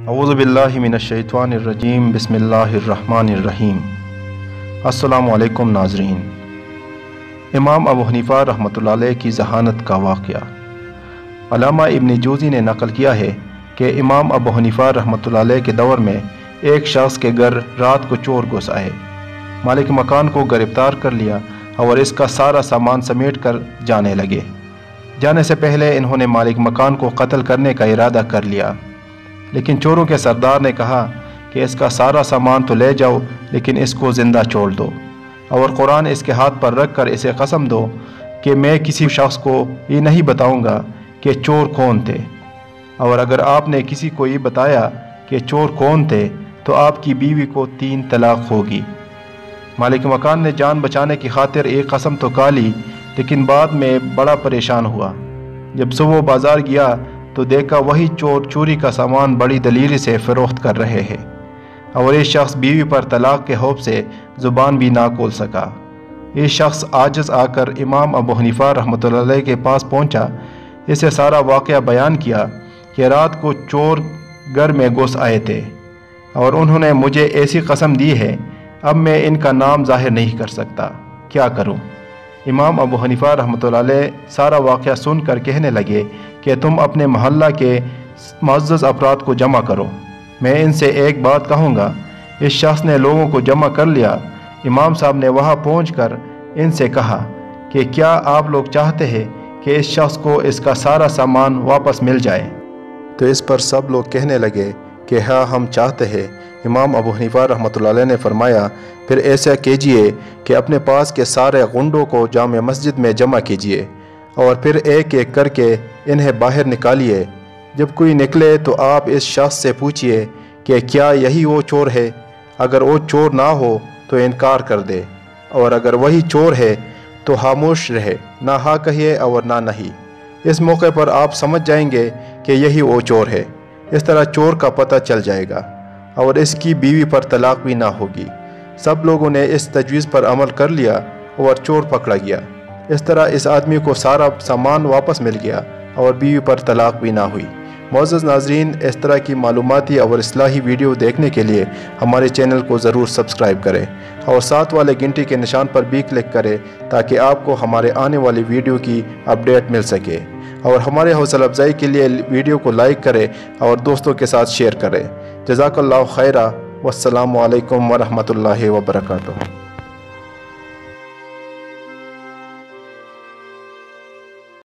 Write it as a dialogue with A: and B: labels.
A: اعوذ باللہ من الشیطان الرجیم بسم اللہ الرحمن الرحیم۔ السلام علیکم ناظرین۔ امام ابو حنیفہ رحمۃ اللہ علیہ کی ذہانت کا واقعہ۔ علامہ ابن جوزی نے نقل کیا ہے کہ امام ابو حنیفہ رحمۃ اللہ علیہ کے دور میں ایک شخص کے گھر رات کو چور گھس آئے، مالک مکان کو گرفتار کر لیا اور اس کا سارا سامان سمیٹ کر جانے لگے۔ جانے سے پہلے انہوں نے مالک مکان کو قتل کرنے کا ارادہ کر لیا، لیکن چوروں کے سردار نے کہا کہ اس کا سارا سامان تو لے جاؤ لیکن اس کو زندہ چھوڑ دو، اور قرآن اس کے ہاتھ پر رکھ کر اسے قسم دو کہ میں کسی شخص کو یہ نہیں بتاؤں گا کہ چور کون تھے، اور اگر آپ نے کسی کو یہ بتایا کہ چور کون تھے تو آپ کی بیوی کو 3 طلاق ہوگی۔ مالک مکان نے جان بچانے کی خاطر ایک قسم تو کھا لی، لیکن بعد میں بڑا پریشان ہوا۔ جب صبح بازار گیا تو دیکھا وہی چور چوری کا سامان بڑی دلیری سے فروخت کر رہے ہیں، اور یہ شخص بیوی پر طلاق کے خوف سے زبان بھی نہ کھول سکا۔ یہ شخص عاجز آ کر امام ابو حنیفہ رحمۃ اللہ علیہ کے پاس پہنچا، اسے سارا واقعہ بیان کیا کہ رات کو چور گھر میں گھس آئے تھے اور انہوں نے مجھے ایسی قسم دی ہے، اب میں ان کا نام ظاہر نہیں کر سکتا، کیا کروں؟ امام ابو حنیفہ رحمۃ اللہ علیہ سارا واقعہ سن کر کہنے لگے کہ تم اپنے محلہ کے معزز افراد کو جمع کرو، میں ان سے ایک بات کہوں گا۔ اس شخص نے لوگوں کو جمع کر لیا۔ امام صاحب نے وہاں پہنچ کر ان سے کہا کہ کیا آپ لوگ چاہتے ہیں کہ اس شخص کو اس کا سارا سامان واپس مل جائے؟ تو اس پر سب لوگ کہنے لگے کہ ہاں ہم چاہتے ہیں۔ امام ابو حنیفہ رحمۃ اللہ علیہ نے فرمایا پھر ایسا کیجئے کہ اپنے پاس کے سارے غنڈوں کو جامع مسجد میں جمع کیجئے اور پھر ایک ایک کر کے انہیں باہر نکالیے۔ جب کوئی نکلے تو آپ اس شخص سے پوچھئے کہ کیا یہی وہ چور ہے؟ اگر وہ چور نہ ہو تو انکار کر دے، اور اگر وہی چور ہے تو خاموش رہے، نہ ہاں کہیے اور نہ نہیں۔ اس موقع پر آپ سمجھ جائیں گے کہ یہی وہ چور ہے۔ اس طرح چور کا پتہ چل جائے گا اور اس کی بیوی پر طلاق بھی نہ ہوگی۔ سب لوگوں نے اس تجویز پر عمل کر لیا اور چور پکڑا گیا۔ اس طرح اس آدمی کو سارا سامان واپس مل گیا اور بیوی پر طلاق بھی نہ ہوئی۔ معزز ناظرین، اس طرح کی معلوماتی اور اصلاحی ویڈیو دیکھنے کے لیے ہمارے چینل کو ضرور سبسکرائب کریں اور ساتھ والے گھنٹی کے نشان پر بھی کلک کریں تاکہ آپ کو ہمارے آنے والی ویڈیو کی اپڈیٹ مل سکے، اور ہمارے حوصلہ افزائی کے لیے ویڈیو کو لائک کریں اور دوستوں کے ساتھ شیئر کریں۔ جزاک اللہ خیرہ، والسلام علیکم ورحمۃ اللہ وبرکاتہ۔